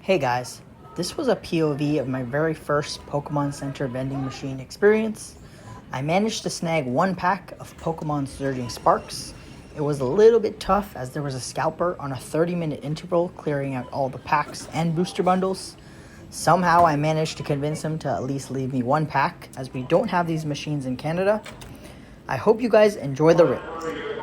Hey guys, this was a POV of my very first Pokemon Center Vending Machine experience. I managed to snag one pack of Pokemon Surging Sparks. It was a little bit tough as there was a scalper on a 30-minute interval clearing out all the packs and booster bundles. Somehow I managed to convince him to at least leave me one pack as we don't have these machines in Canada. I hope you guys enjoy the rip.